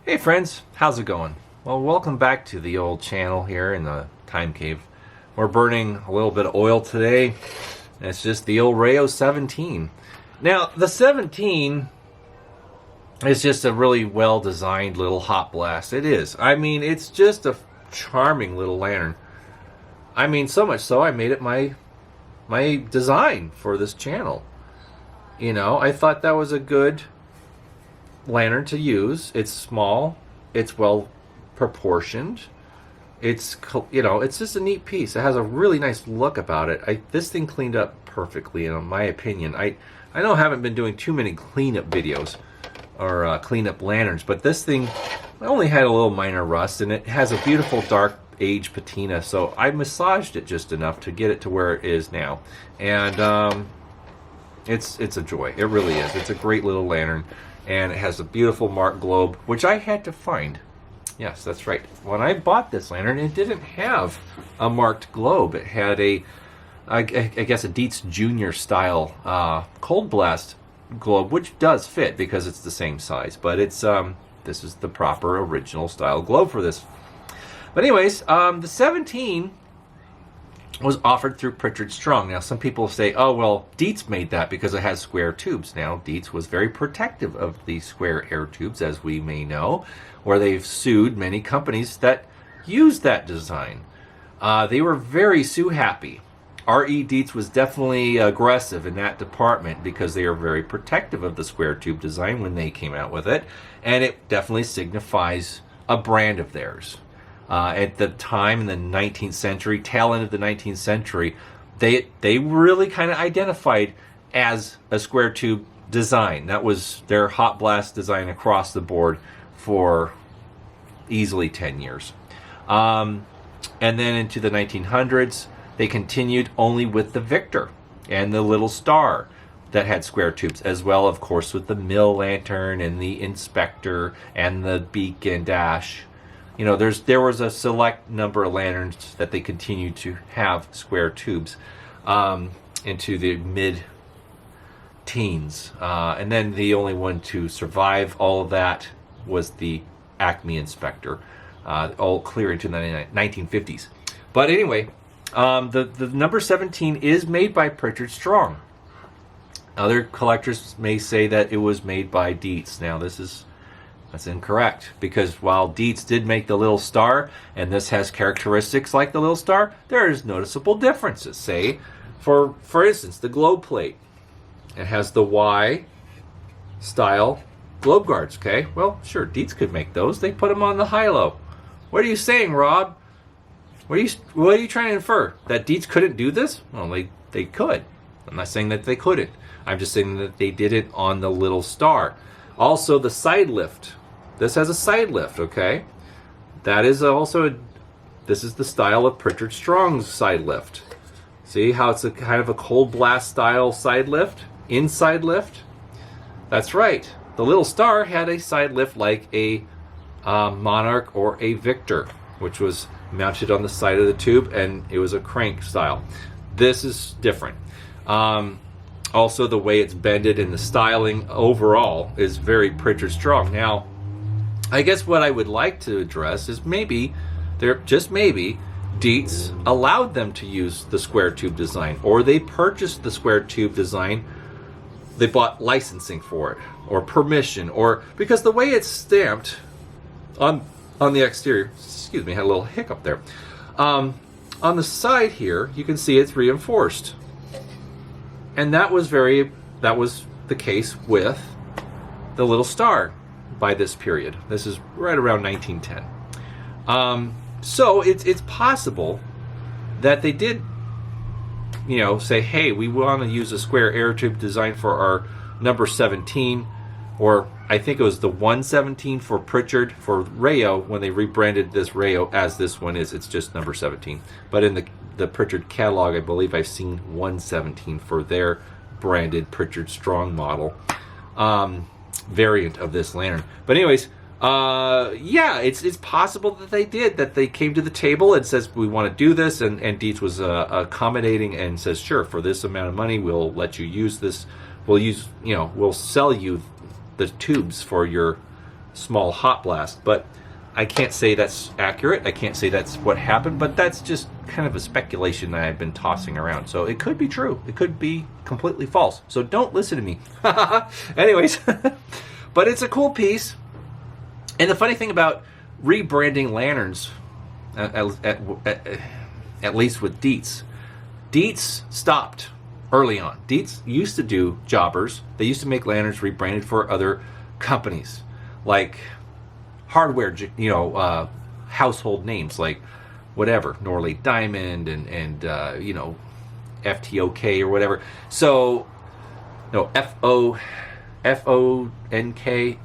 Hey friends, how's it going? Well, welcome back to the old channel here in the Time Cave. We're burning a little bit of oil today, and it's just the old Rayo 17. Now, the 17 is just a really well-designed little hot blast. It is. I mean, it's just a charming little lantern. I mean, so much so I made it my design for this channel. You know, I thought that was a good lantern to use. It's small, it's well proportioned, it's, you know, it's just a neat piece. It has a really nice look about it. This thing cleaned up perfectly, in my opinion. I know I haven't been doing too many cleanup videos or cleanup lanterns, but this thing only had a little minor rust, and it has a beautiful dark age patina, so I massaged it just enough to get it to where it is now, and it's a joy. It really is. It's a great little lantern. And it has a beautiful marked globe, which I had to find. Yes, that's right. When I bought this lantern, it didn't have a marked globe. It had I guess a Dietz Junior style cold blast globe, which does fit because it's the same size. But it's this is the proper original style globe for this. But anyways, the 17 was offered through Pritchard Strong. Now, some people say, oh, well, Dietz made that because it has square tubes. Now, Dietz was very protective of the square air tubes, as we may know, where they've sued many companies that use that design. They were very sue-happy. R.E. Dietz was definitely aggressive in that department because they are very protective of the square tube design when they came out with it, and it definitely signifies a brand of theirs. At the time in the 19th century, tail end of the 19th century, they really kind of identified as a square tube design. That was their hot blast design across the board for easily 10 years. And then into the 1900s, they continued only with the Victor and the little star that had square tubes, as well, of course, with the mill lantern and the inspector and the beacon dash. You know, there was a select number of lanterns that they continued to have square tubes into the mid-teens. And then the only one to survive all of that was the Acme Inspector, all clear into the 1950s. But anyway, the number 17 is made by Pritchard Strong. Other collectors may say that it was made by Dietz. Now, that's incorrect, because while Dietz did make the little star, and this has characteristics like the little star, there is noticeable differences. Say, for instance, the globe plate. It has the Y style globe guards, okay? Well, sure, Dietz could make those. They put them on the high-low. What are you saying, Rob? What are you trying to infer? That Dietz couldn't do this? Well, they could. I'm not saying that they couldn't. I'm just saying that they did it on the little star. Also, the side lift. This has a side lift, okay? That is also, this is the style of Pritchard Strong's side lift. See how it's a kind of a cold blast style side lift? Inside lift? That's right. The little star had a side lift like a Monarch or a Victor, which was mounted on the side of the tube, and it was a crank style. This is different. Also, the way it's bended and the styling overall is very Pritchard Strong. Now, I guess what I would like to address is maybe, Dietz allowed them to use the square tube design, or they purchased the square tube design, they bought licensing for it, or permission, or because the way it's stamped on the exterior, excuse me, had a little hiccup there. On the side here, you can see it's reinforced. And that was the case with the little star by this period. This is right around 1910. So it's possible that they did, you know, say, hey, we want to use a square air tube design for our number 17, or I think it was the 117 for Pritchard, for Rayo, when they rebranded this Rayo as this one is. It's just number 17. But in the Pritchard catalog, I believe I've seen 117 for their branded Pritchard Strong model variant of this lantern. But anyways, yeah, it's possible that they came to the table and says, we want to do this, and Dietz was accommodating and says, sure, for this amount of money, we'll let you use this. We'll sell you the tubes for your small hot blast. But I can't say that's accurate. I can't say that's what happened, but that's just kind of a speculation that I've been tossing around. So it could be true. It could be completely false. So don't listen to me. Anyways, but it's a cool piece. And the funny thing about rebranding lanterns, at least with Dietz stopped early on. Dietz used to do jobbers. They used to make lanterns rebranded for other companies, like hardware, household names like whatever, Norley Diamond and FTOK or whatever. So, no, FONK,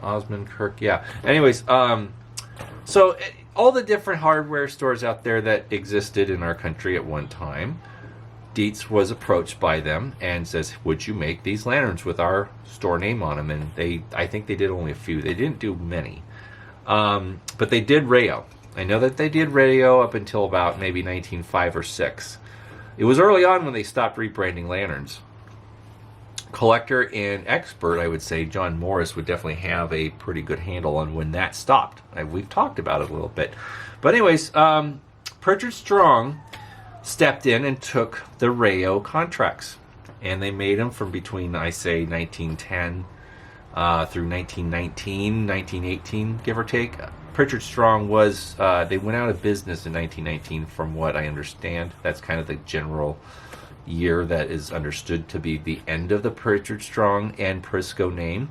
Osmond Kirk, yeah. Anyways, so all the different hardware stores out there that existed in our country at one time, Dietz was approached by them and says, would you make these lanterns with our store name on them? And I think they did only a few. They didn't do many. But they did Rayo. I know that they did Rayo up until about maybe 1905 or 6. It was early on when they stopped rebranding lanterns. Collector and expert, I would say, John Morris would definitely have a pretty good handle on when that stopped. We've talked about it a little bit. But anyways, Pritchard Strong stepped in and took the Rayo contracts. And they made them from between, I say, 1910 through 1919, 1918, give or take. Pritchard Strong was, they went out of business in 1919 from what I understand. That's kind of the general year that is understood to be the end of the Pritchard Strong and Prisco name,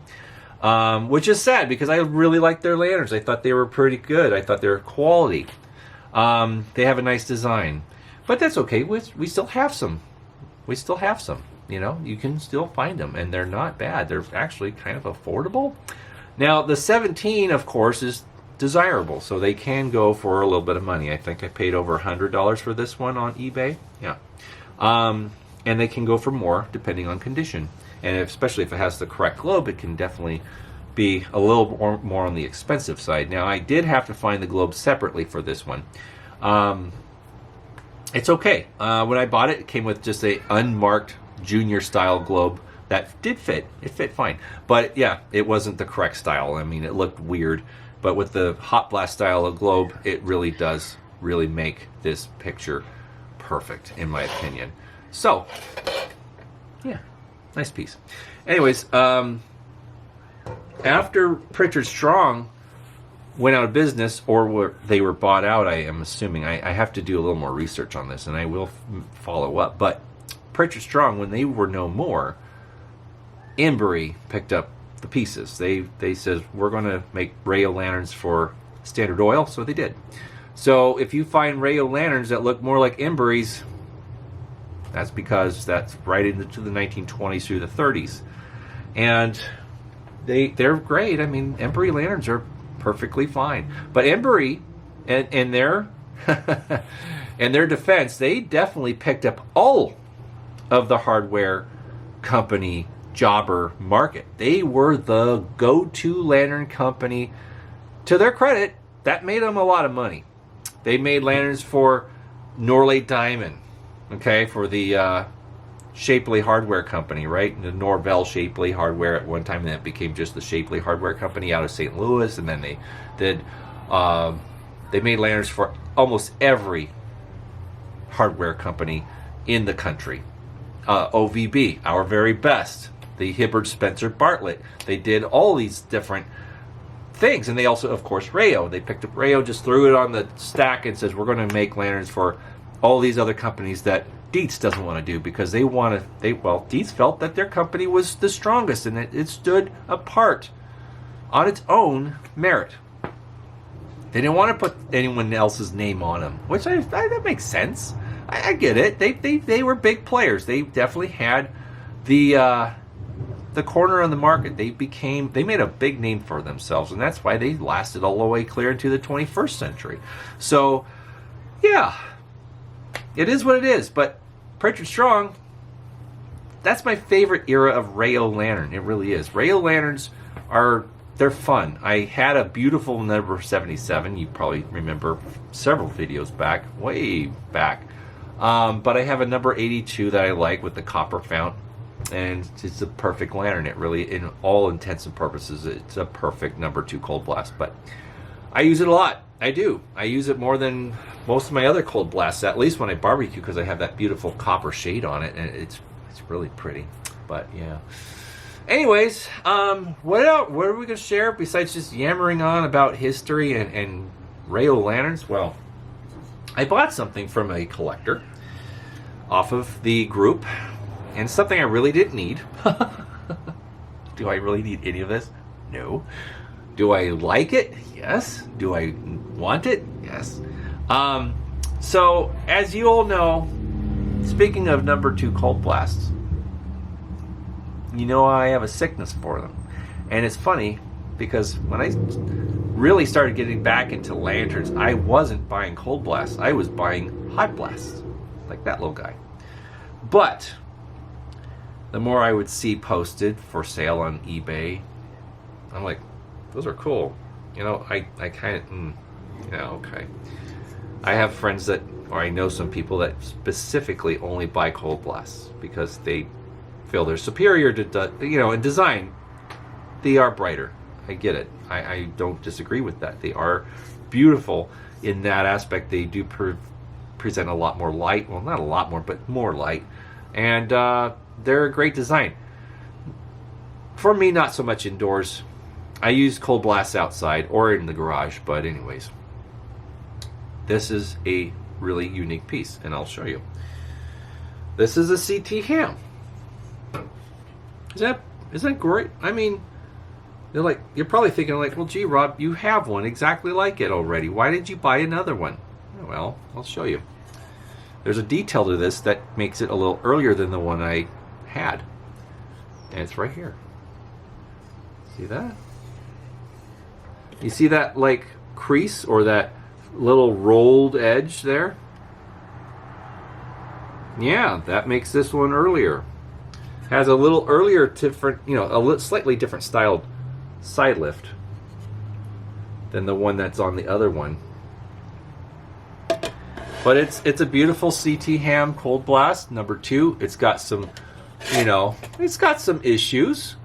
which is sad because I really liked their lanterns. I thought they were pretty good. I thought they were quality. They have a nice design, but that's okay. We still have some. We still have some. You can still find them, and they're not bad. They're actually kind of affordable. Now, the 17, of course, is desirable, so they can go for a little bit of money. I think I paid over $100 for this one on eBay. Yeah. And they can go for more depending on condition. And especially if it has the correct globe, it can definitely be a little more on the expensive side. Now, I did have to find the globe separately for this one. It's okay. When I bought it, it came with just a unmarked junior style globe that did fit. It fit fine. But yeah, it wasn't the correct style. I mean, it looked weird. But with the hot blast style of globe, it really does make this picture perfect, in my opinion. So, yeah, nice piece. Anyways, after Pritchard Strong went out of business, or they were bought out, I am assuming. I have to do a little more research on this, and I will follow up. But Pritchard Strong, when they were no more, Embry picked up the pieces. They said, we're going to make Rayo lanterns for Standard Oil, so they did. So if you find Rayo lanterns that look more like Embry's, that's because that's right into the 1920s through the 30s. And they're great. I mean, Embry lanterns are perfectly fine. But Embry, in their in their defense, they definitely picked up all of the hardware company jobber market. They were the go-to lantern company. To their credit, that made them a lot of money. They made lanterns for Norley Diamond, okay, for the Shapley Hardware Company, right? The Norvell Shapley Hardware at one time, and then it became just the Shapley Hardware Company out of St. Louis, and then they made lanterns for almost every hardware company in the country. OVB, Our Very Best, the Hibbard Spencer Bartlett. They did all these different things, and they also, of course, Rayo. They picked up Rayo, just threw it on the stack, and says, we're going to make lanterns for all these other companies that Dietz doesn't want to do, because Dietz felt that their company was the strongest, and it stood apart on its own merit. They didn't want to put anyone else's name on them, which that makes sense. I get it. They were big players. They definitely had the corner on the market. They made a big name for themselves, and that's why they lasted all the way clear into the 21st century. So, yeah, it is what it is. But Pritchard Strong, that's my favorite era of Rayo lantern. It really is. Rayo lanterns they're fun. I had a beautiful number 77. You probably remember several videos back, way back. But I have a number 82 that I like with the copper fount. And it's a perfect lantern. It really, in all intents and purposes, it's a perfect #2 cold blast. But I use it a lot. I do. I use it more than most of my other cold blasts, at least when I barbecue, because I have that beautiful copper shade on it, and it's really pretty. But yeah. Anyways, what else? What are we going to share besides just yammering on about history and Rayo lanterns? Well, I bought something from a collector off of the group, and something I really didn't need. Do I really need any of this? No. Do I like it? Yes. Do I want it? Yes. So, as you all know, speaking of #2 cold blasts, you know I have a sickness for them. And it's funny, because when I really started getting back into lanterns, I wasn't buying cold blasts. I was buying hot blasts, like that little guy. But the more I would see posted for sale on eBay, I'm like, those are cool. You know, I kind of, okay. I have friends that, or I know some people that specifically only buy cold blasts because they feel they're superior to, in design. They are brighter. I get it. I don't disagree with that. They are beautiful in that aspect. They do present a lot more light. Well, not a lot more, but more light. And they're a great design. For me, not so much indoors. I use cold blasts outside or in the garage, but anyways. This is a really unique piece, and I'll show you. This is a CT Ham. Is that great? I mean, you're probably thinking like, well, gee, Rob, you have one exactly like it already. Why did you buy another one? Well, I'll show you. There's a detail to this that makes it a little earlier than the one I had. And it's right here. See that? You see that like crease or that little rolled edge there? Yeah, that makes this one earlier. Has a little earlier different, slightly different styled side lift than the one that's on the other one. But it's a beautiful CT Ham cold blast #2. It's got some, it's got some issues.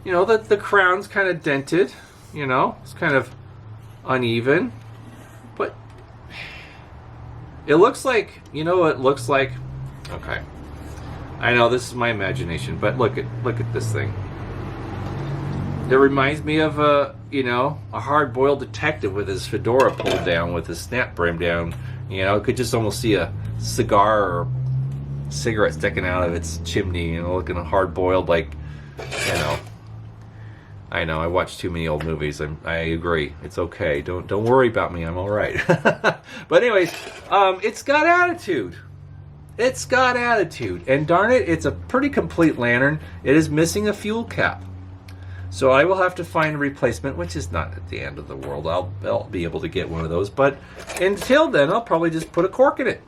The crown's kind of dented. It's kind of uneven. But it looks like, it looks like. Okay, I know this is my imagination, but look at this thing. It reminds me of a hard-boiled detective with his fedora pulled down, with his snap brim down. You could just almost see a cigar or cigarette sticking out of its chimney, looking hard-boiled, like, I know, I watch too many old movies. I agree. It's okay. Don't worry about me. I'm all right. But anyways, it's got attitude. It's got attitude. And darn it, it's a pretty complete lantern. It is missing a fuel cap. So I will have to find a replacement, which is not at the end of the world. I'll be able to get one of those. But until then, I'll probably just put a cork in it.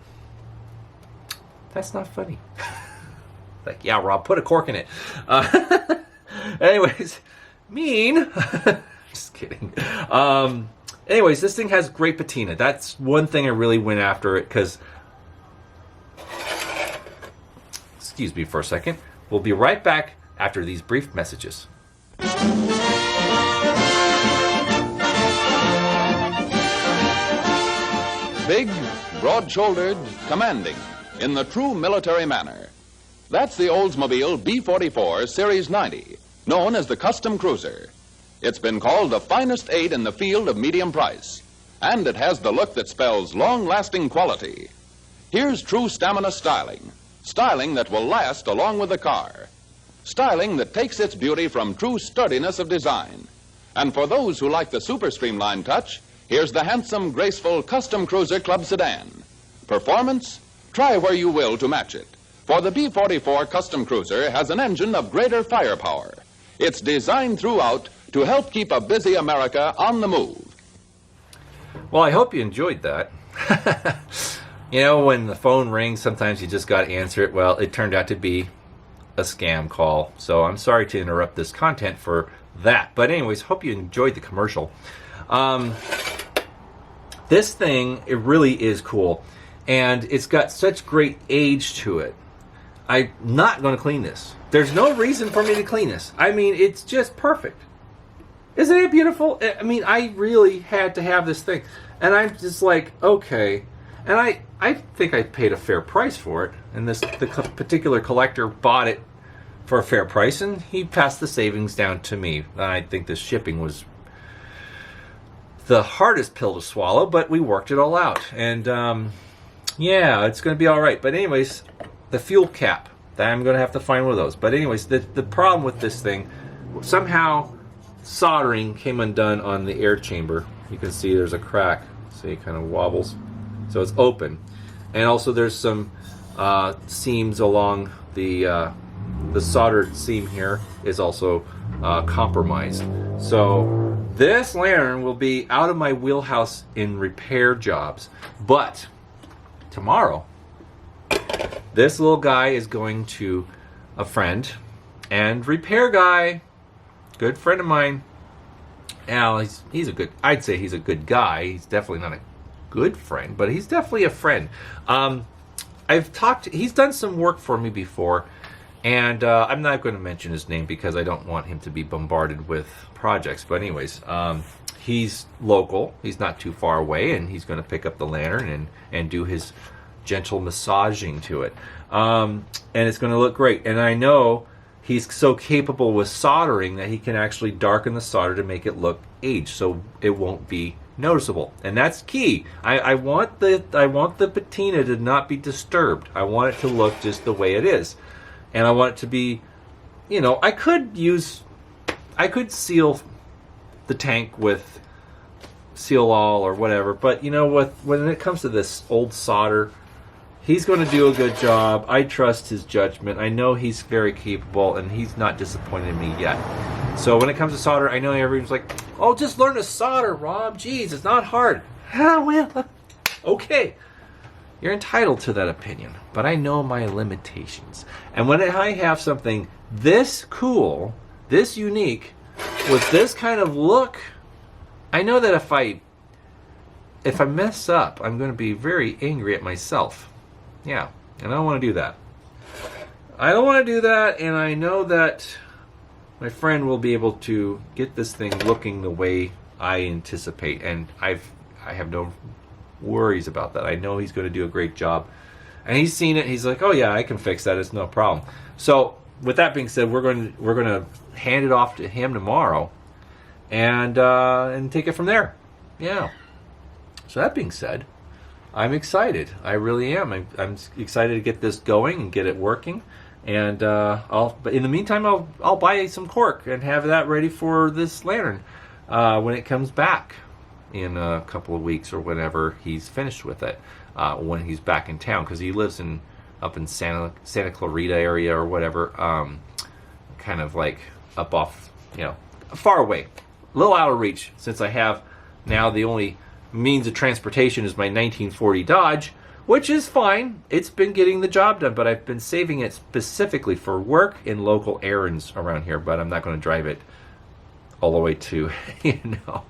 That's not funny. Like, yeah, Rob, put a cork in it. Anyways, mean. Just kidding. Anyways, this thing has great patina. That's one thing I really went after it because... Excuse me for a second. We'll be right back after these brief messages. Big, broad-shouldered, commanding, in the true military manner. That's the Oldsmobile B44 Series 90, known as the Custom Cruiser. It's been called the finest aid in the field of medium price, and it has the look that spells long-lasting quality. Here's true stamina styling, styling that will last along with the car, styling that takes its beauty from true sturdiness of design. And for those who like the super streamlined touch, here's the handsome, graceful Custom Cruiser Club Sedan. Performance? Try where you will to match it. For the B44 Custom Cruiser has an engine of greater firepower. It's designed throughout to help keep a busy America on the move. Well, I hope you enjoyed that. When the phone rings, sometimes you just got to answer it. Well, it turned out to be a scam call. So I'm sorry to interrupt this content for that. But anyways, hope you enjoyed the commercial. This thing, it really is cool. And it's got such great age to it. I'm not going to clean this. There's no reason for me to clean this. I mean, it's just perfect. Isn't it beautiful? I mean, I really had to have this thing. And I'm just like, okay. And I think I paid a fair price for it. And the particular collector bought it for a fair price, and he passed the savings down to me. I think the shipping was the hardest pill to swallow, but we worked it all out. And yeah, it's going to be all right. But anyways, the fuel cap, I'm going to have to find one of those. But anyways, the problem with this thing, somehow soldering came undone on the air chamber. You can see there's a crack. See, it kind of wobbles. So it's open. And also there's some seams along the soldered seam here is also compromised. So this lantern will be out of my wheelhouse in repair jobs. But tomorrow, this little guy is going to a friend, and repair guy, good friend of mine. Al, he's a good, I'd say he's a good guy. He's definitely not a good friend, but he's definitely a friend. He's done some work for me before, and I'm not going to mention his name because I don't want him to be bombarded with projects. But anyways, he's local. He's not too far away, and he's going to pick up the lantern and do his gentle massaging to it. And it's going to look great. And I know he's so capable with soldering that he can actually darken the solder to make it look aged, so it won't be noticeable. And that's key. I want the patina to not be disturbed. I want it to look just the way it is. And I want it to be, you know, I could seal the tank with Seal All or whatever, but you know what, when it comes to this old solder, he's going to do a good job. I trust his judgment. I know he's very capable, and he's not disappointed in me yet. So when it comes to solder, I know everyone's like, oh, just learn to solder, Rob. Jeez, it's not hard. Ah, well, okay. You're entitled to that opinion, but I know my limitations. And when I have something this cool, this unique, with this kind of look, I know that if I mess up, I'm going to be very angry at myself. Yeah, and I don't want to do that. I don't want to do that, and I know that my friend will be able to get this thing looking the way I anticipate, and I have no worries about that. I know he's going to do a great job, and he's seen it. He's like, oh yeah, I can fix that. It's no problem. So with that being said, we're going to hand it off to him tomorrow, and take it from there. Yeah. So that being said, I'm excited. I really am. I'm excited to get this going and get it working. And but in the meantime, I'll buy some cork and have that ready for this lantern when it comes back in a couple of weeks or whenever he's finished with it. When he's back in town, because he lives up in Santa Clarita area or whatever, kind of like up off, far away, a little out of reach. Since I have now the only means of transportation is my 1940 Dodge, which is fine. It's been getting the job done, but I've been saving it specifically for work and local errands around here. But I'm not going to drive it all the way to, not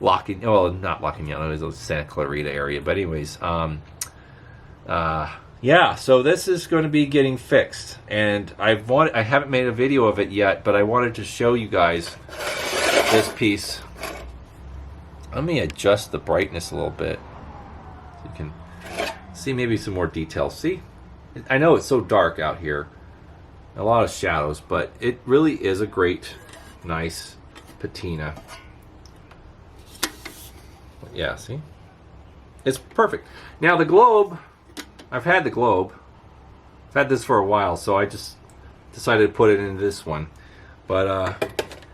Locking Mountain, it was the Santa Clarita area. But anyways, yeah. So this is going to be getting fixed, and I haven't made a video of it yet, but I wanted to show you guys this piece. Let me adjust the brightness a little bit so you can see maybe some more details. See, I know it's so dark out here, a lot of shadows, but it really is a great, nice patina. Yeah, see? It's perfect. Now the globe, I've had the globe. I've had this for a while, so I just decided to put it in this one. But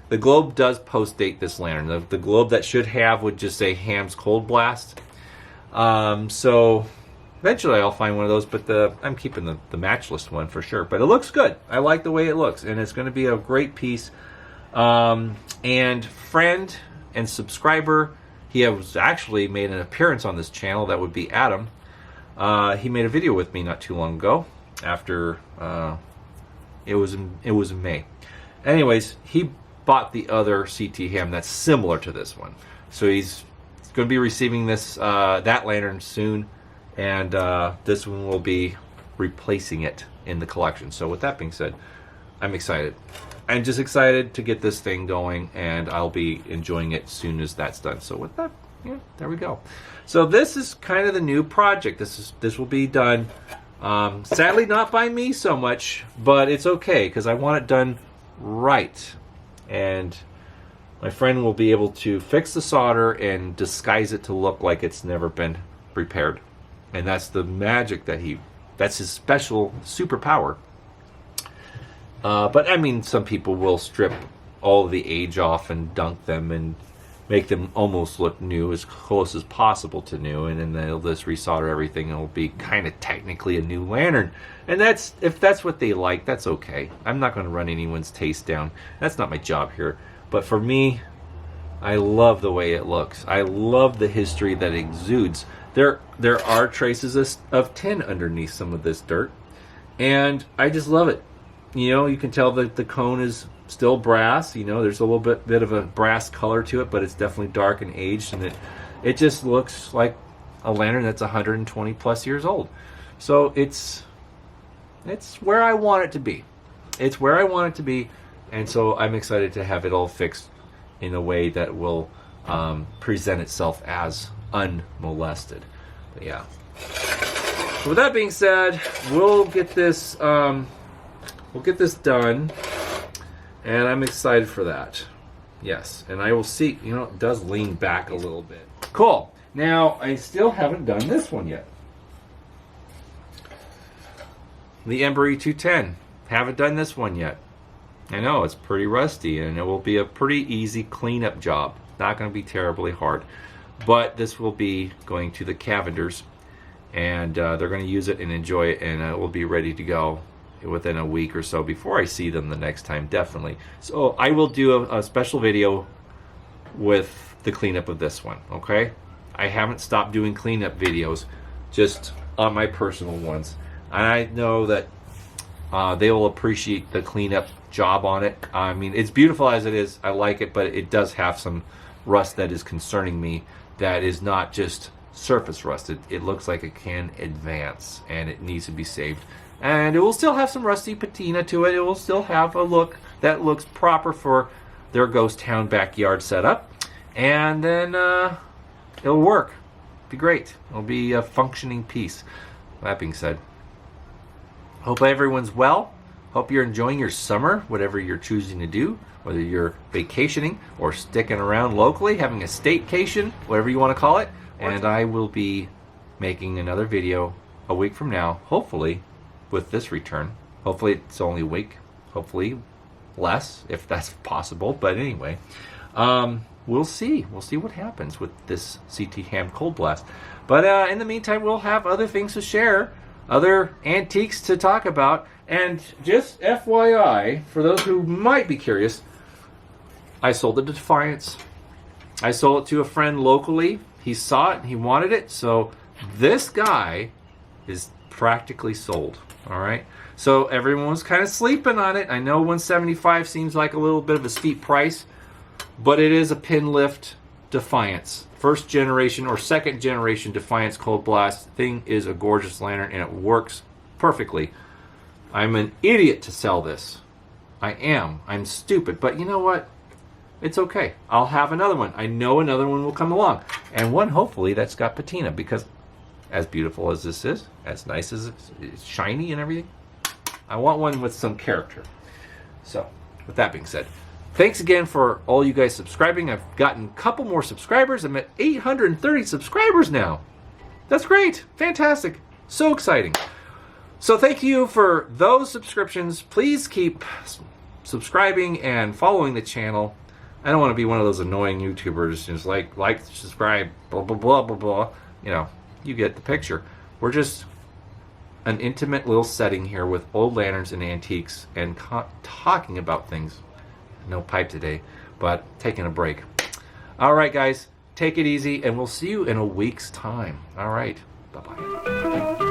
the globe does post-date this lantern. The globe that should have would just say Ham's Cold Blast. So eventually I'll find one of those, but I'm keeping the matchless one for sure. But it looks good. I like the way it looks, and it's going to be a great piece. And friend and subscriber, he has actually made an appearance on this channel. That would be Adam. He made a video with me not too long ago. After it was in May. Anyways, he bought the other CT Ham that's similar to this one, so he's going to be receiving this that lantern soon, and this one will be replacing it in the collection. So with that being said, I'm excited. I'm just excited to get this thing going, and I'll be enjoying it as soon as that's done. So with that, yeah, there we go. So this is kind of the new project. This will be done, sadly not by me so much, but it's okay because I want it done right. And my friend will be able to fix the solder and disguise it to look like it's never been repaired. And that's the magic that's his special superpower. But I mean, some people will strip all of the age off and dunk them and make them almost look new, as close as possible to new, and then they'll just resolder everything and it'll be kind of technically a new lantern. And if that's what they like, that's okay. I'm not going to run anyone's taste down. That's not my job here. But for me, I love the way it looks. I love the history that exudes. There are traces of tin underneath some of this dirt, and I just love it. You know, you can tell that the cone is still brass. You know, there's a little bit of a brass color to it, but it's definitely dark and aged, and it just looks like a lantern that's 120 plus years old. So it's where I want it to be. It's where I want it to be, and so I'm excited to have it all fixed in a way that will present itself as unmolested. But yeah. So with that being said, we'll get this done, and I'm excited for that. Yes, and I will see. You know, it does lean back a little bit. Cool. Now I still haven't done this one yet. The Embry 210. Haven't done this one yet. I know it's pretty rusty, and it will be a pretty easy cleanup job. Not going to be terribly hard, but this will be going to the Cavenders, and they're going to use it and enjoy it, and it will be ready to go within a week or so before I see them the next time, definitely. So I will do a special video with the cleanup of this one. Okay, I haven't stopped doing cleanup videos, just on my personal ones, and I know that they will appreciate the cleanup job on it. I mean, it's beautiful as it is. I like it, but it does have some rust that is concerning me. That is not just surface rust. It looks like it can advance, and it needs to be saved. And it will still have some rusty patina to it. It will still have a look that looks proper for their ghost town backyard setup. And then it'll work. Be great. It'll be a functioning piece. That being said, hope everyone's well. Hope you're enjoying your summer, whatever you're choosing to do, whether you're vacationing or sticking around locally, having a staycation, whatever you want to call it. And I will be making another video a week from now, hopefully, with this return. Hopefully it's only a week. Hopefully less, if that's possible. But anyway, we'll see. We'll see what happens with this CT Ham Cold Blast. But in the meantime, we'll have other things to share, other antiques to talk about. And just FYI, for those who might be curious, I sold it to Defiance. I sold it to a friend locally. He saw it and he wanted it. So this guy is practically sold. All right. So everyone was kind of sleeping on it. I know 175 seems like a little bit of a steep price, but it is a pin lift Defiance. First generation or second generation Defiance Cold Blast. Thing is a gorgeous lantern, and it works perfectly. I'm an idiot to sell this. I am. I'm stupid. But you know what? It's okay. I'll have another one. I know another one will come along. And one, hopefully, that's got patina. Because as beautiful as this is, as nice as it's shiny and everything, I want one with some character. So, with that being said, thanks again for all you guys subscribing. I've gotten a couple more subscribers. I'm at 830 subscribers now. That's great. Fantastic. So exciting. So thank you for those subscriptions. Please keep subscribing and following the channel. I don't want to be one of those annoying YouTubers just like, subscribe, blah, blah, blah, blah, blah. You know, you get the picture. We're just an intimate little setting here with old lanterns and antiques and talking about things. No pipe today, but taking a break. All right, guys, take it easy, and we'll see you in a week's time. All right, bye-bye.